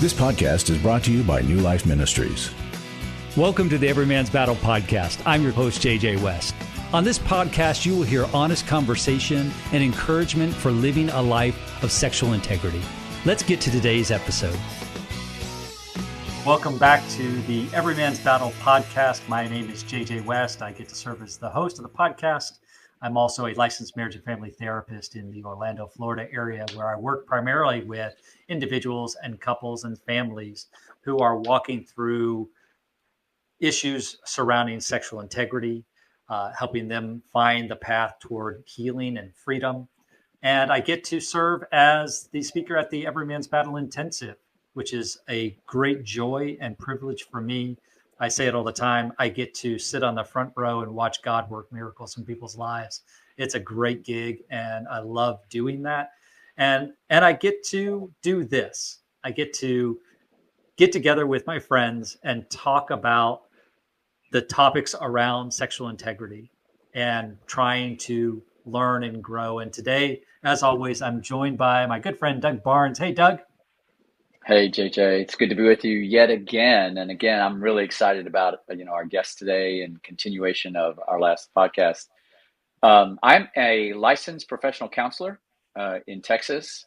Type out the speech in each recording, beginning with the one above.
This podcast is brought to you by New Life Ministries. Welcome to the Every Man's Battle podcast. I'm your host, JJ West. On this podcast, you will hear honest conversation and encouragement for living a life of sexual integrity. Let's get to today's episode. Welcome back to the Every Man's Battle podcast. My name is JJ West. I get to serve as the host of the podcast. I'm also a licensed marriage and family therapist in the Orlando, Florida area, where I work primarily with individuals and couples and families who are walking through issues surrounding sexual integrity, helping them find the path toward healing and freedom. And I get to serve as the speaker at the Every Man's Battle Intensive, which is a great joy and privilege for me. I say it all the time. I get to sit on the front row and watch God work miracles in people's lives. It's a great gig, and I love doing that. And I get to do this. I get to get together with my friends and talk about the topics around sexual integrity and trying to learn and grow. And today, as always, I'm joined by my good friend, Doug Barnes. Hey, Doug. Hey, JJ, it's good to be with you yet again. And again, I'm really excited about, our guest today and continuation of our last podcast. I'm a licensed professional counselor in Texas.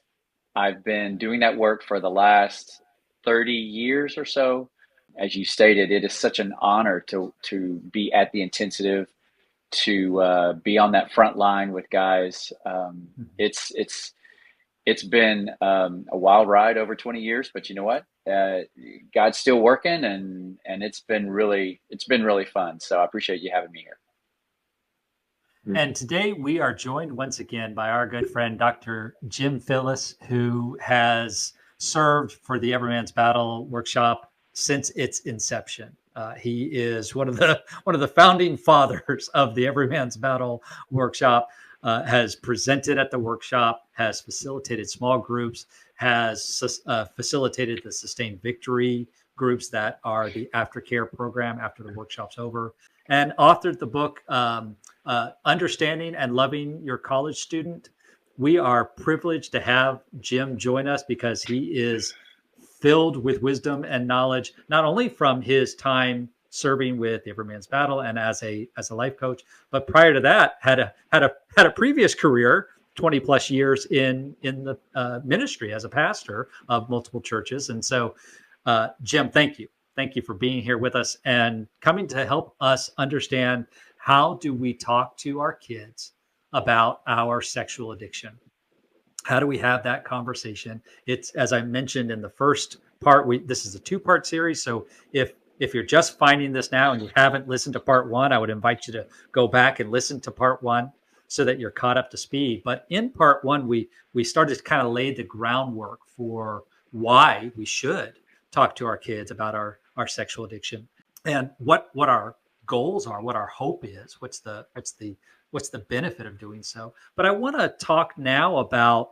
I've been doing that work for the last 30 years or so. As you stated, it is such an honor to be at the intensive, to be on that front line with guys. It's been a wild ride over 20 years, but you know what? God's still working, and it's been really fun. So I appreciate you having me here. And today we are joined once again by our good friend, Dr. Jim Phillis, who has served for the Every Man's Battle workshop since its inception. He is one of the founding fathers of the Every Man's Battle workshop. Has presented at the workshop, has facilitated small groups, has facilitated the Sustained Victory groups that are the aftercare program after the workshop's over, and authored the book, Understanding and Loving Your College Student. We are privileged to have Jim join us because he is filled with wisdom and knowledge, not only from his time serving with the Every Man's Battle and as a life coach, but prior to that had a previous career, 20 plus years in the ministry as a pastor of multiple churches. And so, Jim, thank you for being here with us and coming to help us understand how do we talk to our kids about our sexual addiction. How do we have that conversation? It's, as I mentioned in the first part, this is a 2-part series. So if you're just finding this now and you haven't listened to part 1, I would invite you to go back and listen to part 1 so that you're caught up to speed. But in part 1, we started to kind of lay the groundwork for why we should talk to our kids about our sexual addiction and what our goals are, what our hope is, what's the benefit of doing so. But I want to talk now about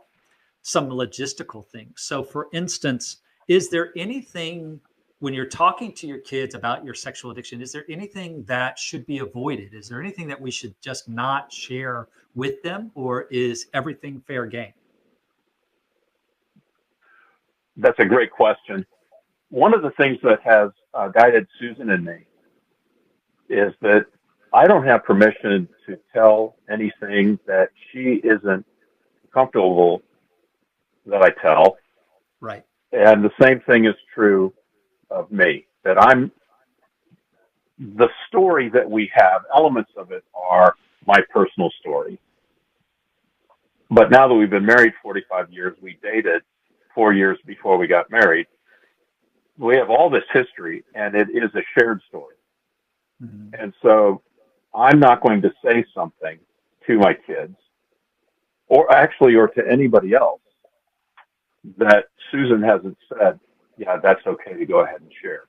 some logistical things. So for instance, is there anything when you're talking to your kids about your sexual addiction, is there anything that should be avoided? Is there anything that we should just not share with them, or is everything fair game? That's a great question. One of the things that has guided Susan and me is that I don't have permission to tell anything that she isn't comfortable that I tell. Right. And the same thing is true of me, that the story that we have, elements of it are my personal story. But now that we've been married 45 years, we dated 4 years before we got married. We have all this history, and it is a shared story. Mm-hmm. And so I'm not going to say something to my kids, or to anybody else, that Susan hasn't said, yeah, that's okay to go ahead and share.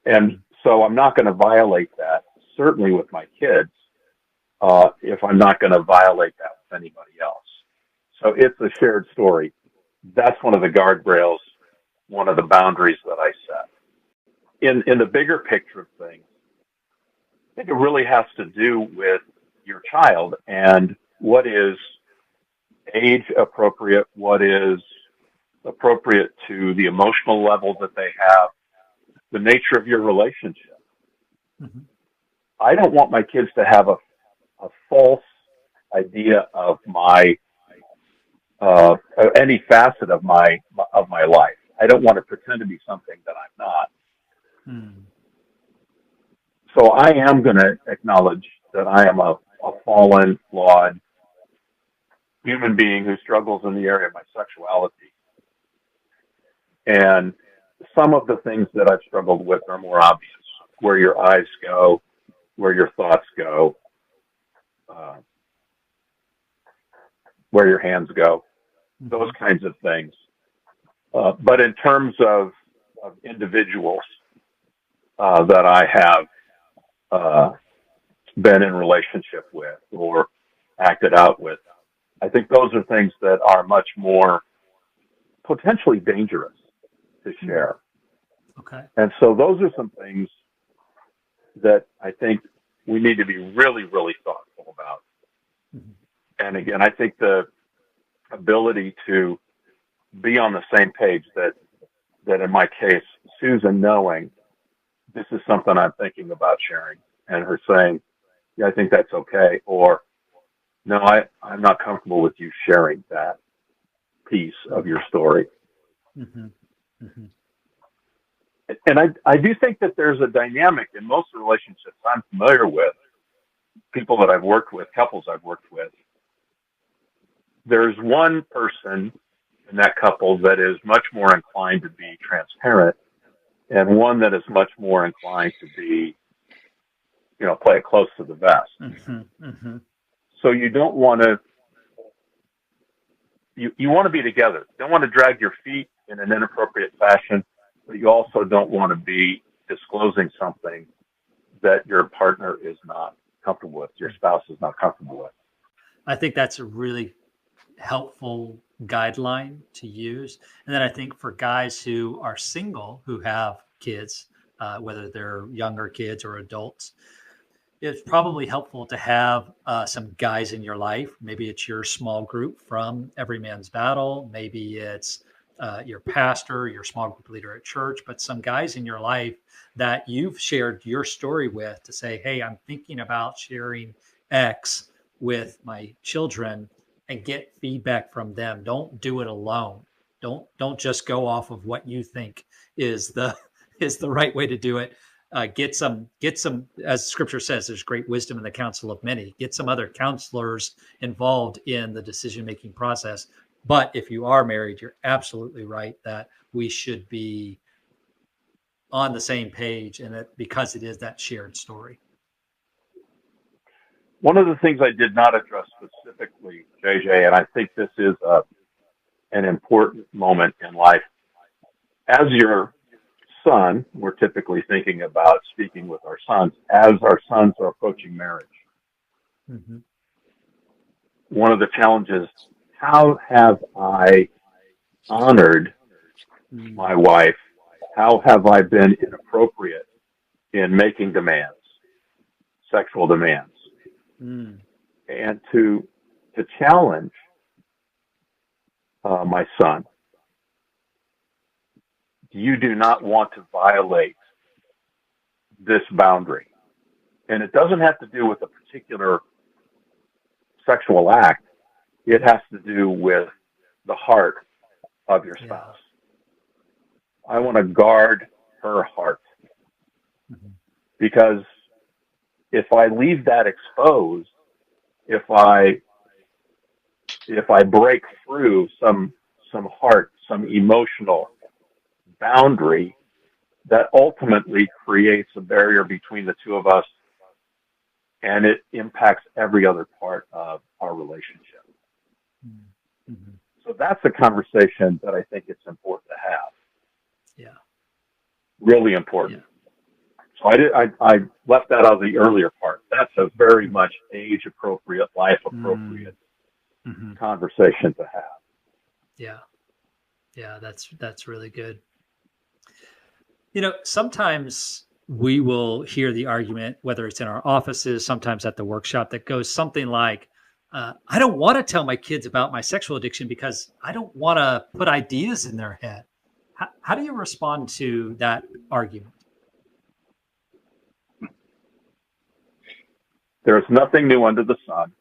And so I'm not going to violate that, certainly with my kids, if I'm not going to violate that with anybody else. So it's a shared story. That's one of the guardrails, one of the boundaries that I set. In the bigger picture of things, I think it really has to do with your child and what is age appropriate, what is appropriate to the emotional level that they have, the nature of your relationship. Mm-hmm. I don't want my kids to have a false idea of my any facet of my life. I don't want to pretend to be something that I'm not. Mm. So I am going to acknowledge that I am a fallen, flawed human being who struggles in the area of my sexuality. And some of the things that I've struggled with are more obvious, where your eyes go, where your thoughts go, where your hands go, those kinds of things. But in terms of individuals that I have been in relationship with or acted out with, I think those are things that are much more potentially dangerous to share. Okay. And so those are some things that I think we need to be really, really thoughtful about. Mm-hmm. And again, I think the ability to be on the same page that in my case, Susan knowing this is something I'm thinking about sharing, and her saying, yeah, I think that's okay, or no, I'm not comfortable with you sharing that piece of your story. Mm-hmm. Mm-hmm. And I do think that there's a dynamic in most relationships I'm familiar with, people that I've worked with, couples I've worked with. There's one person in that couple that is much more inclined to be transparent, and one that is much more inclined to be, play it close to the vest. Mm-hmm. Mm-hmm. So you don't want to, you want to be together. You don't want to drag your feet in an inappropriate fashion, but you also don't want to be disclosing something that your partner is not comfortable with, your spouse is not comfortable with. I think that's a really helpful guideline to use. And then I think for guys who are single, who have kids, whether they're younger kids or adults, it's probably helpful to have some guys in your life. Maybe it's your small group from Every Man's Battle. Maybe it's your pastor, your small group leader at church, but some guys in your life that you've shared your story with to say, hey, I'm thinking about sharing X with my children, and get feedback from them. Don't do it alone. Don't just go off of what you think is the right way to do it. Get some, as scripture says, there's great wisdom in the counsel of many. Get some other counselors involved in the decision-making process. But if you are married, you're absolutely right that we should be on the same page, and that because it is that shared story. One of the things I did not address specifically, JJ, and I think this is an important moment in life. As your son, we're typically thinking about speaking with our sons as our sons are approaching marriage. Mm-hmm. One of the challenges, how have I honored my wife? How have I been inappropriate in making demands, sexual demands? And to challenge my son, you do not want to violate this boundary. And it doesn't have to do with a particular sexual act. It has to do with the heart of your spouse. I want to guard her heart, because if I leave that exposed, if I break through some heart, some emotional boundary, that ultimately creates a barrier between the two of us, and it impacts every other part of our relationship. Mm-hmm. So that's a conversation that I think it's important to have. Yeah. Really important. Yeah. So I left that out of the earlier part. That's a very much age appropriate, life appropriate conversation to have. Yeah. Yeah, that's really good. Sometimes we will hear the argument, whether it's in our offices, sometimes at the workshop, that goes something like, I don't want to tell my kids about my sexual addiction because I don't want to put ideas in their head. How do you respond to that argument? There's nothing new under the sun.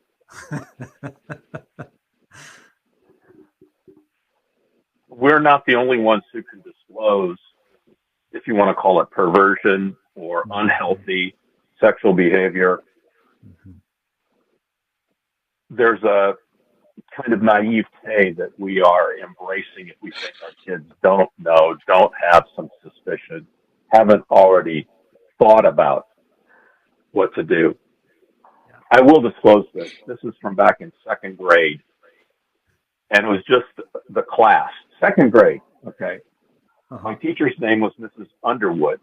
We're not the only ones who can disclose, if you want to call it perversion or unhealthy sexual behavior. Mm-hmm. There's a kind of naivete that we are embracing if we think our kids don't know, don't have some suspicion, haven't already thought about what to do. Yeah. I will disclose this. This is from back in second grade. And it was just the class, second grade, okay? Uh-huh. My teacher's name was Mrs. Underwood.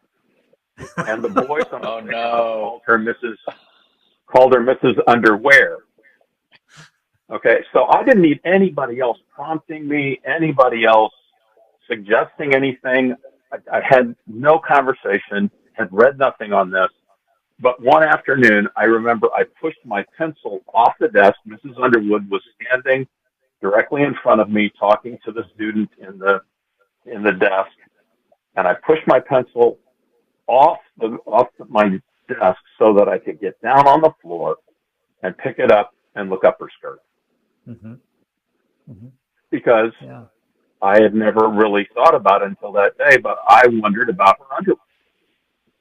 And the boys on the called her Mrs. Underwear. Okay, so I didn't need anybody else prompting me, anybody else suggesting anything. I had no conversation, had read nothing on this. But one afternoon, I remember I pushed my pencil off the desk. Mrs. Underwood was standing directly in front of me, talking to the student in the desk, and I pushed my pencil off my desk so that I could get down on the floor and pick it up and look up her skirt. Mm-hmm. Mm-hmm. Because I had never really thought about it until that day, but I wondered about her underwear.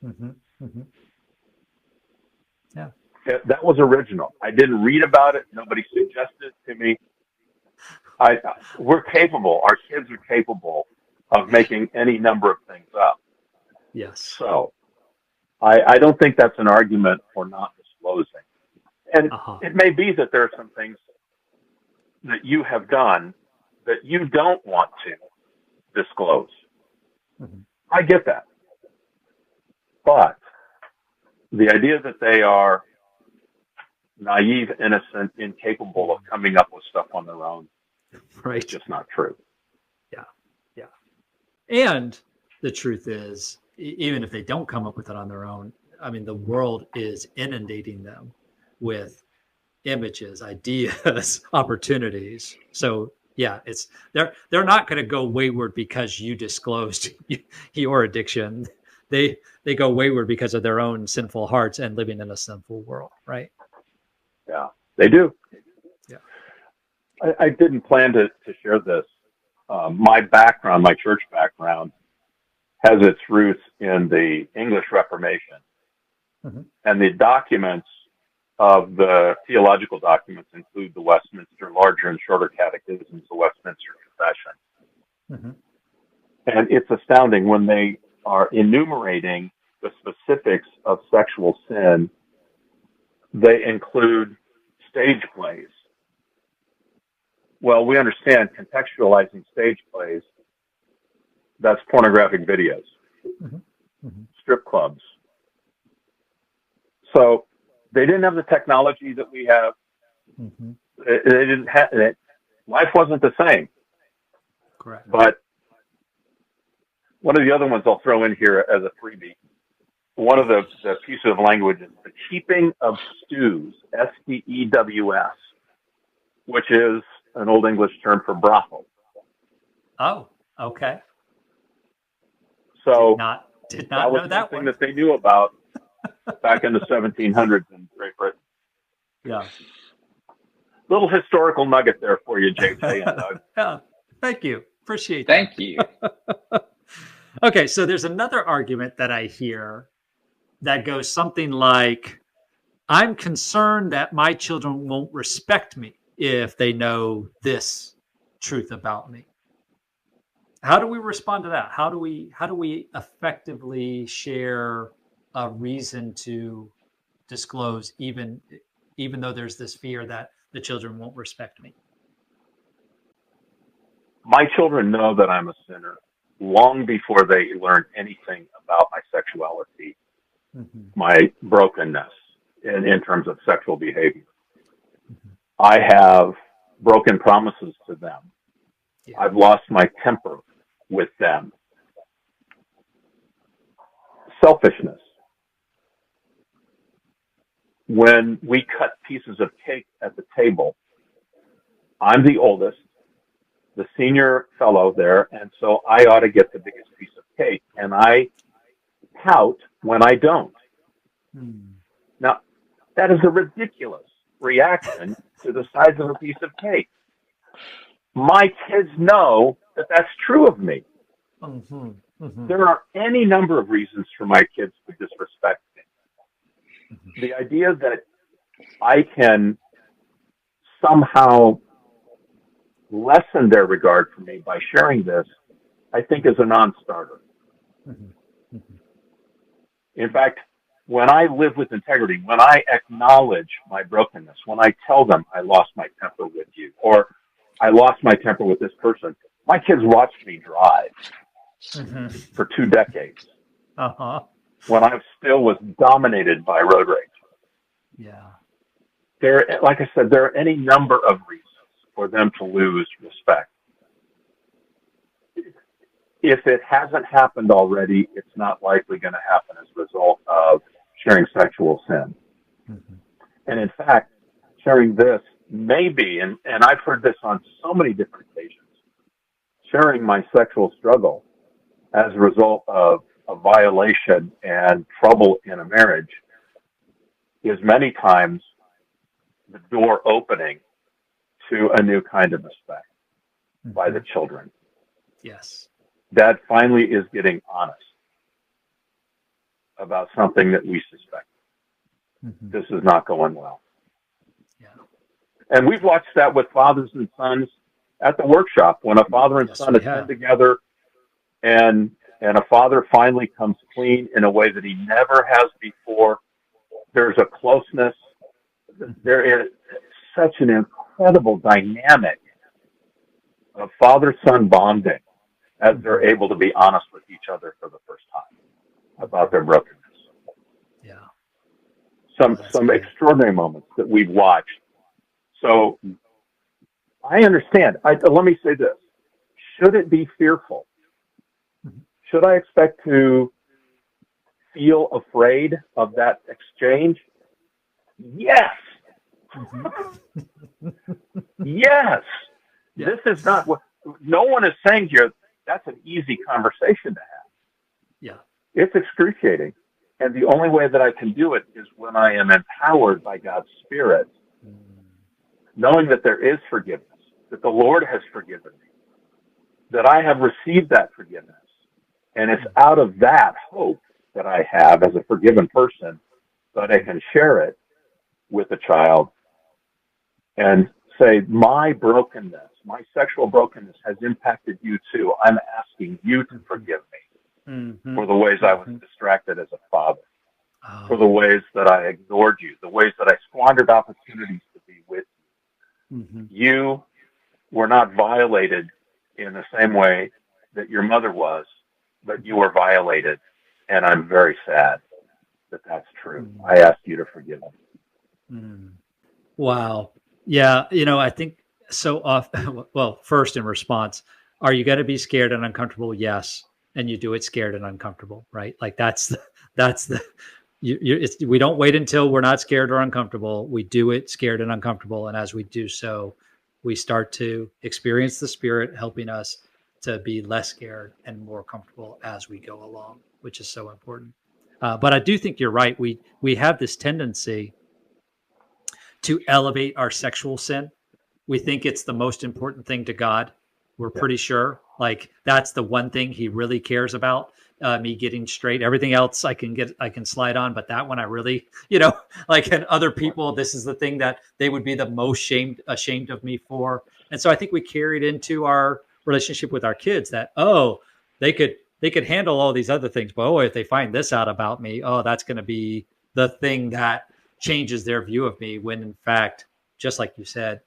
Mm-hmm. Mm-hmm. Yeah. That was original. I didn't read about it. Nobody suggested it to me. We're capable. Our kids are capable of making any number of things up. Yes. So I don't think that's an argument for not disclosing. And it may be that there are some things that you have done that you don't want to disclose. Mm-hmm. I get that. But the idea that they are naive, innocent, incapable of coming up with stuff on their own, right, is just not true. Yeah, yeah. And the truth is, even if they don't come up with it on their own, I mean, the world is inundating them with images, ideas, opportunities. So yeah, they're not going to go wayward because you disclosed your addiction. They go wayward because of their own sinful hearts and living in a sinful world, right? Yeah, they do. Yeah. I didn't plan to share this. My background, my church background, has its roots in the English Reformation. Mm-hmm. And the documents of the theological documents include the Westminster Larger and Shorter Catechisms, the Westminster Confession. Mm-hmm. And it's astounding when they are enumerating the specifics of sexual sin, they include stage plays. Well, we understand contextualizing stage plays, that's pornographic videos, mm-hmm. Mm-hmm. strip clubs. So they didn't have the technology that we have. Mm-hmm. They didn't have it. Life wasn't the same. Correct. But one of the other ones I'll throw in here as a freebie. One of the pieces of language is the keeping of stews, S-T-E-W-S, which is an Old English term for brothel. Oh, okay. So did not that was know that something one. that they knew about back in the 1700s in Great Britain. Yeah. Little historical nugget there for you, JJ and Doug. Yeah. Thank you. Appreciate that. Thank you. Okay, so there's another argument that I hear that goes something like, I'm concerned that my children won't respect me if they know this truth about me. How do we respond to that? How do we effectively share a reason to disclose even though there's this fear that the children won't respect me? My children know that I'm a sinner long before they learn anything about my sexuality, mm-hmm. my brokenness in terms of sexual behavior. Mm-hmm. I have broken promises to them. Yeah. I've lost my temper with them. Selfishness. when we cut pieces of cake at the table, I'm the oldest, the senior fellow there, and so I ought to get the biggest piece of cake, and I pout when I don't. Now, that is a ridiculous reaction to the size of a piece of cake. My kids know that that's true of me. There are any number of reasons for my kids to disrespect me. The idea that I can somehow lessen their regard for me by sharing this, I think is a non-starter. In fact, when I live with integrity, when I acknowledge my brokenness, when I tell them I lost my temper with you, or I lost my temper with this person, my kids watched me drive for 2 decades when I still was dominated by road rage. Like I said, there are any number of reasons for them to lose respect. If it hasn't happened already, it's not likely going to happen as a result of sharing sexual sin. And in fact, sharing this may be, and I've heard this on so many different occasions, sharing my sexual struggle as a result of a violation and trouble in a marriage is many times the door opening to a new kind of respect by the children. Yes. Dad finally is getting honest about something that we suspect. This is not going well. And we've watched that with fathers and sons at the workshop when a father and son attend together and a father finally comes clean in a way that he never has before. There's a closeness. There is such an incredible dynamic of father-son bonding as they're able to be honest with each other for the first time about their brokenness. Some extraordinary moments that we've watched. So I understand. Let me say this. Should it be fearful? Should I expect to feel afraid of that exchange? Yes. Yes. This is not what, no one is saying here, that's an easy conversation to have. It's excruciating. And the only way that I can do it is when I am empowered by God's Spirit, knowing that there is forgiveness, that the Lord has forgiven me, that I have received that forgiveness. And it's out of that hope that I have as a forgiven person that I can share it with a child and say, my brokenness, my sexual brokenness has impacted you too. I'm asking you to forgive me for the ways I was distracted as a father, for the ways that I ignored you, the ways that I squandered opportunities to be with you. You were not violated in the same way that your mother was, but you were violated, and I'm very sad that that's true. I ask you to forgive me. Wow. Yeah. I think so often, well, first in response, are you going to be scared and uncomfortable? Yes. And you do it scared and uncomfortable, right? Like we don't wait until we're not scared or uncomfortable. We do it scared and uncomfortable. And as we do so, we start to experience the Spirit helping us to be less scared and more comfortable as we go along, which is so important. But I do think you're right. We have this tendency to elevate our sexual sin. We think it's the most important thing to God. We're pretty sure like that's the one thing he really cares about, me getting straight. Everything else I can slide on, but that one I really, like, and other people, this is the thing that they would be the most ashamed of me for. And so I think we carried into our relationship with our kids that, they could handle all these other things, but if they find this out about me, that's going to be the thing that changes their view of me, when in fact, just like you said,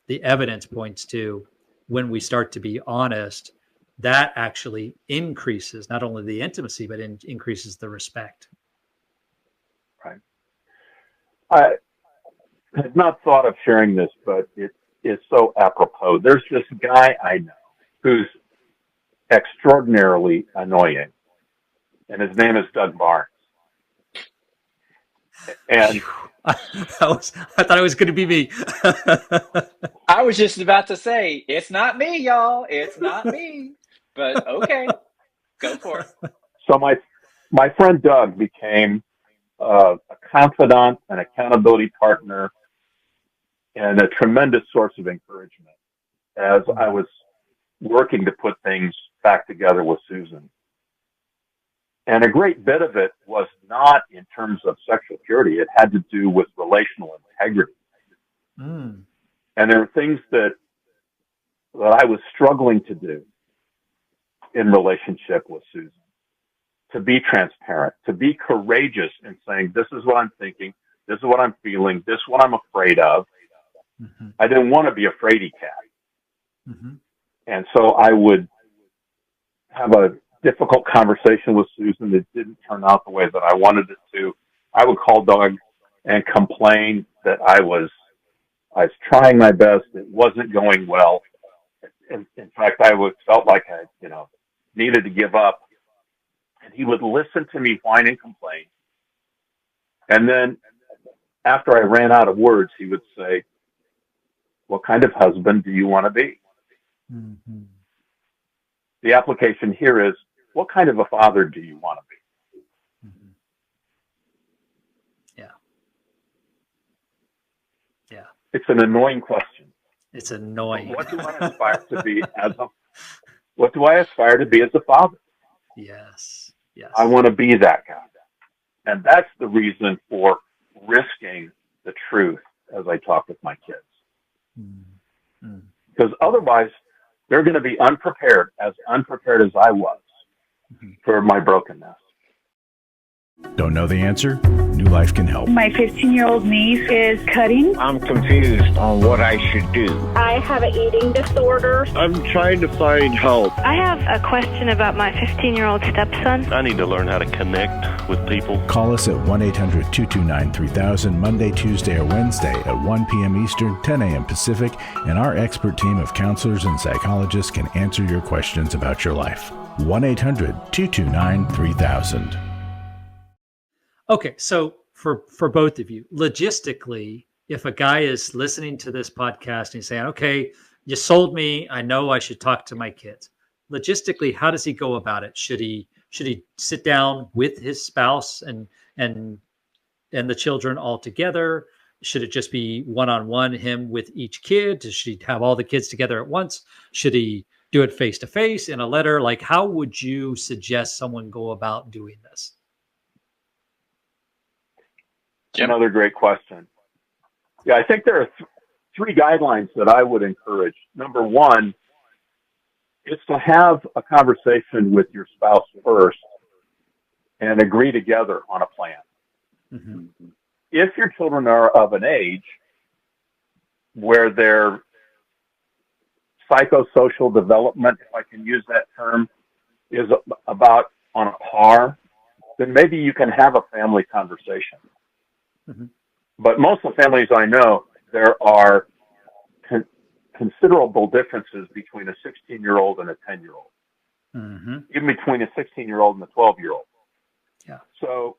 the evidence points to when we start to be honest, that actually increases not only the intimacy, but increases the respect. Right. I had not thought of sharing this, but it is so apropos. There's this guy I know who's extraordinarily annoying, and his name is Doug Barnes. And I thought it was going to be me. I was just about to say, it's not me, y'all. It's not me. But okay, go for it. so my friend Doug became a confidant, an accountability partner, and a tremendous source of encouragement as I was working to put things back together with Susan. And a great bit of it was not in terms of sexual purity. It had to do with relational integrity. Mm. And there were things that I was struggling to do in relationship with Susan. To be transparent, to be courageous in saying, this is what I'm thinking, this is what I'm feeling, this is what I'm afraid of. Mm-hmm. I didn't want to be a fraidy cat. Mm-hmm. And so I would have a difficult conversation with Susan that didn't turn out the way that I wanted it to. I would call Doug and complain that I was trying my best. It wasn't going well. In fact, felt like I, needed to give up. And he would listen to me whine and complain. And then after I ran out of words, he would say, what kind of husband do you want to be? Mm-hmm. The application here is, what kind of a father do you want to be? Mm-hmm. Yeah. Yeah. It's an annoying question. It's annoying. What do I aspire to be what do I aspire to be as a father? Yes. Yes. I want to be that guy. And that's the reason for risking the truth as I talk with my kids. Mm-hmm. Because otherwise, they're going to be unprepared as I was for my brokenness. Don't know the answer? New Life can help. My 15-year-old niece is cutting. I'm confused on what I should do. I have an eating disorder. I'm trying to find help. I have a question about my 15-year-old stepson. I need to learn how to connect with people. Call us at 1-800-229-3000 Monday, Tuesday, or Wednesday at 1 p.m. Eastern, 10 a.m. Pacific, and our expert team of counselors and psychologists can answer your questions about your life. 1-800-229-3000. Okay, so for both of you, logistically, if a guy is listening to this podcast and he's saying, okay, you sold me, I know I should talk to my kids. Logistically, how does he go about it? Should he sit down with his spouse and the children all together? Should it just be one-on-one, him with each kid? Should he have all the kids together at once? Should he do it face-to-face in a letter? Like, how would you suggest someone go about doing this? Another great question. Yeah, I think there are three guidelines that I would encourage. Number one is to have a conversation with your spouse first and agree together on a plan. Mm-hmm. If your children are of an age where their psychosocial development, if I can use that term, is about on a par, then maybe you can have a family conversation. Mm-hmm. But most of the families I know, there are considerable differences between a 16-year-old and a 10-year-old, mm-hmm. even between a 16-year-old and a 12-year-old. Yeah. So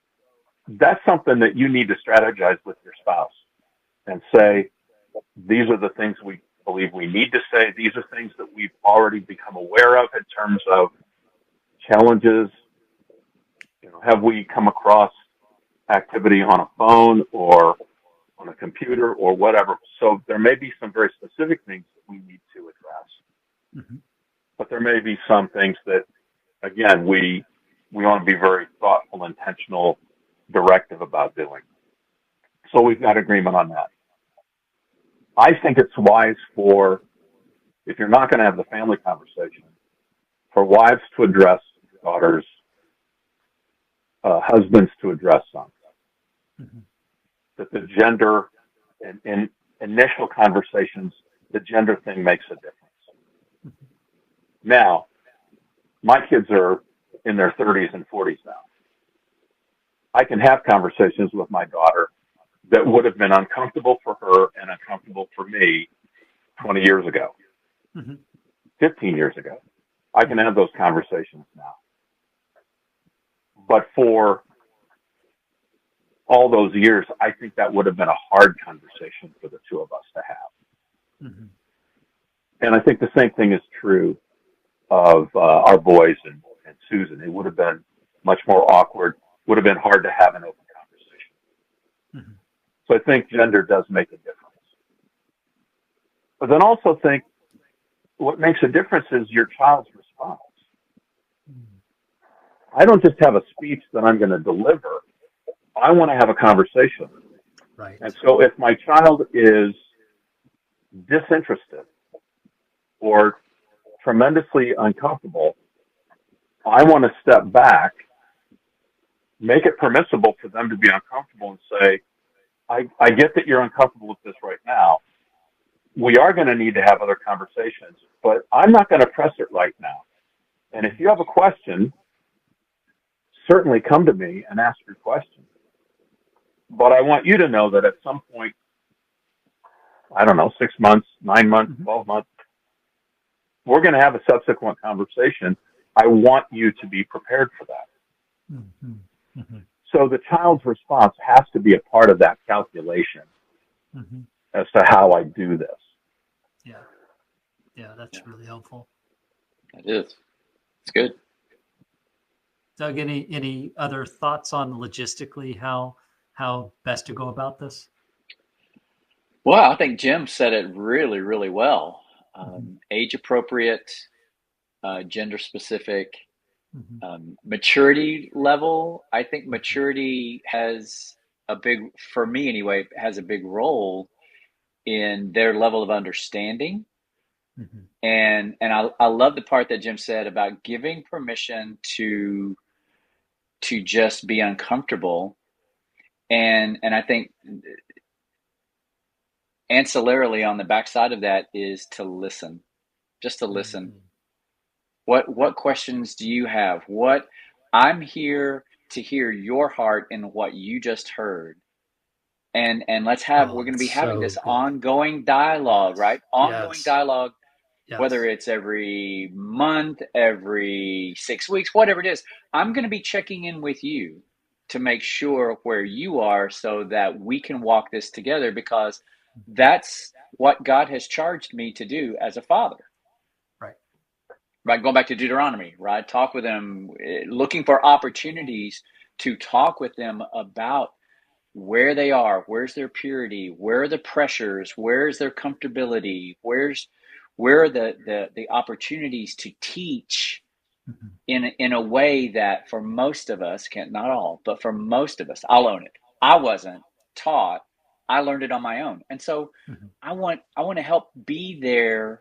that's something that you need to strategize with your spouse and say, these are the things we believe we need to say. These are things that we've already become aware of in terms of challenges. Have we come across activity on a phone or on a computer or whatever? So there may be some very specific things that we need to address, mm-hmm. but there may be some things that, again, we want to be very thoughtful, intentional, directive about doing. So we've got agreement on that. I think it's wise if you're not going to have the family conversation, for wives to address daughters, husbands to address sons. Mm-hmm. That the gender, in initial conversations, the gender thing makes a difference. Mm-hmm. Now, my kids are in their 30s and 40s now. I can have conversations with my daughter that would have been uncomfortable for her and uncomfortable for me 20 years ago, mm-hmm. 15 years ago. I can have those conversations now. But for all those years, I think that would have been a hard conversation for the two of us to have. Mm-hmm. And I think the same thing is true of our boys and Susan. It would have been much more awkward, would have been hard to have an open conversation. Mm-hmm. So I think gender does make a difference. But then also think what makes a difference is your child's response. I don't just have a speech that I'm going to deliver. I want to have a conversation. Right. And so if my child is disinterested or tremendously uncomfortable, I want to step back, make it permissible for them to be uncomfortable and say, I get that you're uncomfortable with this right now. We are going to need to have other conversations, but I'm not going to press it right now. And if you have a question, certainly come to me and ask your question. But I want you to know that at some point, I don't know, 6 months, 9 months, 12 months, we're going to have a subsequent conversation. I want you to be prepared for that. Mm-hmm. Mm-hmm. So the child's response has to be a part of that calculation Mm-hmm. as to how I do this. Yeah. Yeah, that's really helpful. It is. It's good. Doug, any other thoughts on logistically how best to go about this? Well, I think Jim said it really, really well. Age appropriate, gender specific, maturity level. I think maturity has for me anyway, has a big role in their level of understanding. Mm-hmm. And I love the part that Jim said about giving permission to just be uncomfortable. And I think ancillarily on the backside of that is to listen, just to listen. Mm-hmm. What questions do you have? I'm here to hear your heart in what you just heard. And let's have, we're going to be having this ongoing dialogue, right? Ongoing dialogue, whether it's every month, every 6 weeks, whatever it is. I'm going to be checking in with you to make sure where you are so that we can walk this together, because that's what God has charged me to do as a father. Right. Going back to Deuteronomy, right? Talk with them, looking for opportunities to talk with them about where they are, where's their purity, where are the pressures, where's their comfortability, where are the opportunities to teach in a way that for most of us, not all, but for most of us, I'll own it. I wasn't taught. I learned it on my own. And so I want to help be there,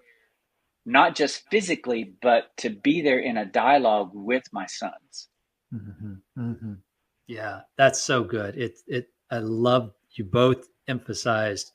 not just physically, but to be there in a dialogue with my sons. Mm-hmm. Mm-hmm. Yeah, that's so good. I love you both emphasized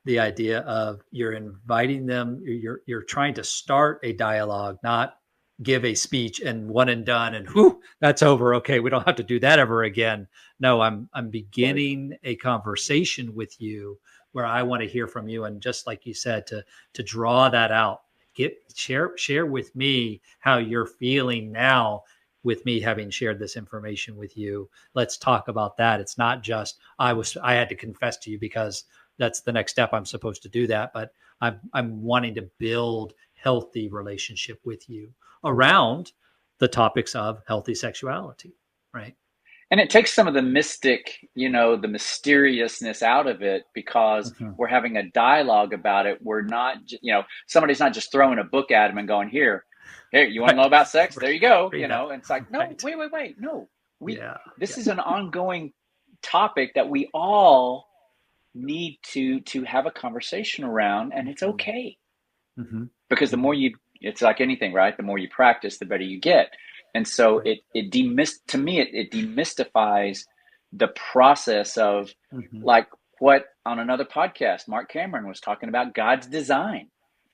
the idea of you're inviting them, you're trying to start a dialogue, not give a speech and one and done and whew, that's over. Okay, we don't have to do that ever again. No, I'm beginning a conversation with you where I want to hear from you, and just like you said, to draw that out. Share with me how you're feeling now with me having shared this information with you. Let's talk about that. It's not just I had to confess to you because that's the next step. I'm supposed to do that, but I'm wanting to build healthy relationship with you around the topics of healthy sexuality, right? And it takes some of the mystic, the mysteriousness out of it, because we're having a dialogue about it. We're not, somebody's not just throwing a book at them and going, here, you want to know about sex? There you go. And it's like, no, wait. No, this is an ongoing topic that we all need to have a conversation around, and it's okay. Because the more it's like anything, right? The more you practice, the better you get. And so it demystifies the process of like what on another podcast, Mark Cameron was talking about God's design.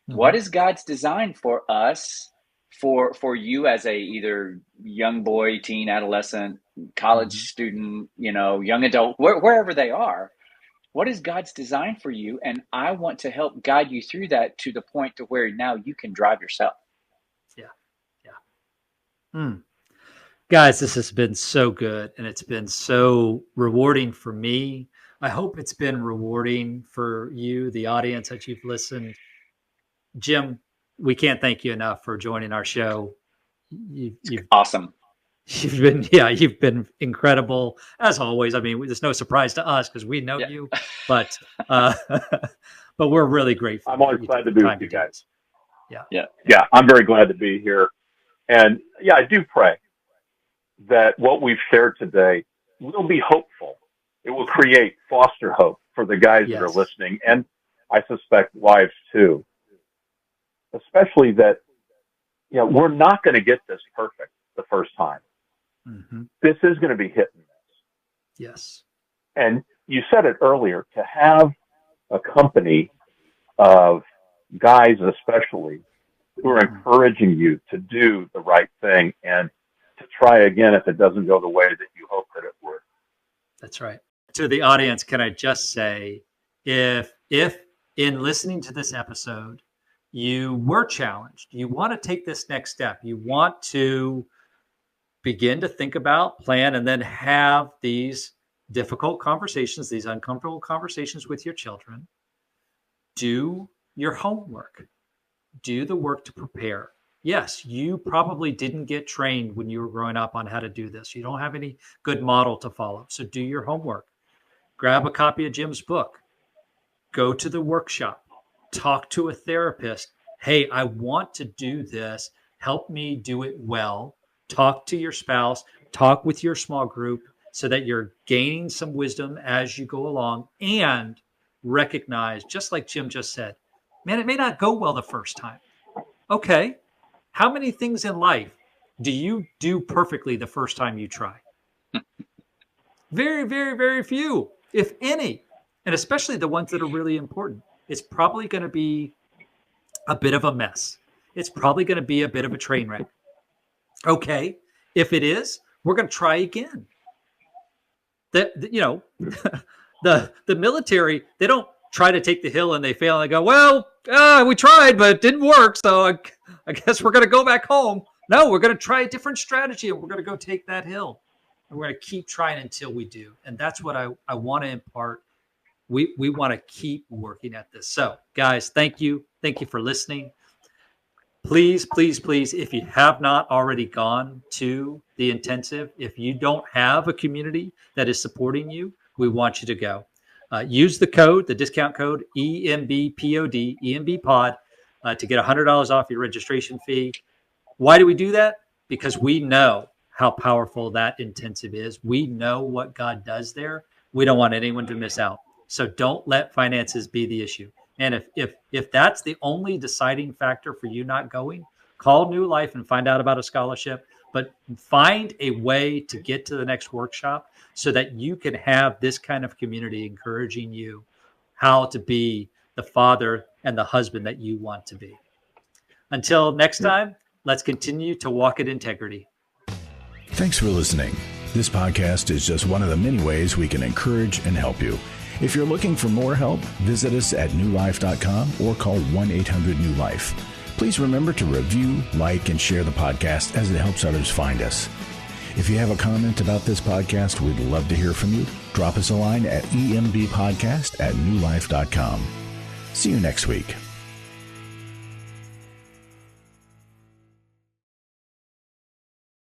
What is God's design for us, for you as a either young boy, teen, adolescent, college student, young adult, wherever they are? What is God's design for you? And I want to help guide you through that to the point to where now you can drive yourself. Yeah. Guys, this has been so good, and it's been so rewarding for me. I hope it's been rewarding for you, the audience, that you've listened. Jim, we can't thank you enough for joining our show. You've Awesome. You've been incredible as always. I mean, there's no surprise to us because we know you, but we're really grateful. I'm always glad to be with you guys. Yeah. I'm very glad to be here. And I do pray that what we've shared today will be hopeful. It will foster hope for the guys that are listening, and I suspect wives too. Especially that, we're not going to get this perfect the first time. Mm-hmm. This is going to be hit and miss. Yes. And you said it earlier, to have a company of guys especially who are encouraging you to do the right thing and to try again if it doesn't go the way that you hope that it would. That's right. To the audience, can I just say, if in listening to this episode, you were challenged, you want to take this next step, you want to begin to think about, plan, and then have these difficult conversations, these uncomfortable conversations with your children, do your homework, do the work to prepare. Yes, you probably didn't get trained when you were growing up on how to do this. You don't have any good model to follow. So do your homework. Grab a copy of Jim's book. Go to the workshop. Talk to a therapist. Hey, I want to do this. Help me do it well. Talk to your spouse. Talk with your small group so that you're gaining some wisdom as you go along, and recognize, just like Jim just said, man, it may not go well the first time. Okay. How many things in life do you do perfectly the first time you try? Very, very, very few, if any. And especially the ones that are really important. It's probably going to be a bit of a mess. It's probably going to be a bit of a train wreck. Okay. If it is, we're going to try again. The military, they don't try to take the hill and they fail and they go, well, we tried, but it didn't work. So I guess we're going to go back home. No, we're going to try a different strategy and we're going to go take that hill. And we're going to keep trying until we do. And that's what I want to impart. We want to keep working at this. So guys, thank you. Thank you for listening. Please, please, please, if you have not already gone to the intensive, if you don't have a community that is supporting you, we want you to go. Use the discount code EMBPOD, EMBPOD, to get $100 off your registration fee. Why do we do that? Because we know how powerful that intensive is. We know what God does there. We don't want anyone to miss out. So don't let finances be the issue. And if that's the only deciding factor for you not going, call New Life and find out about a scholarship. But find a way to get to the next workshop so that you can have this kind of community encouraging you how to be the father and the husband that you want to be. Until next time, let's continue to walk in integrity. Thanks for listening. This podcast is just one of the many ways we can encourage and help you. If you're looking for more help, visit us at newlife.com or call 1-800-NEW-LIFE. Please remember to review, like, and share the podcast as it helps others find us. If you have a comment about this podcast, we'd love to hear from you. Drop us a line at embpodcast@newlife.com. See you next week.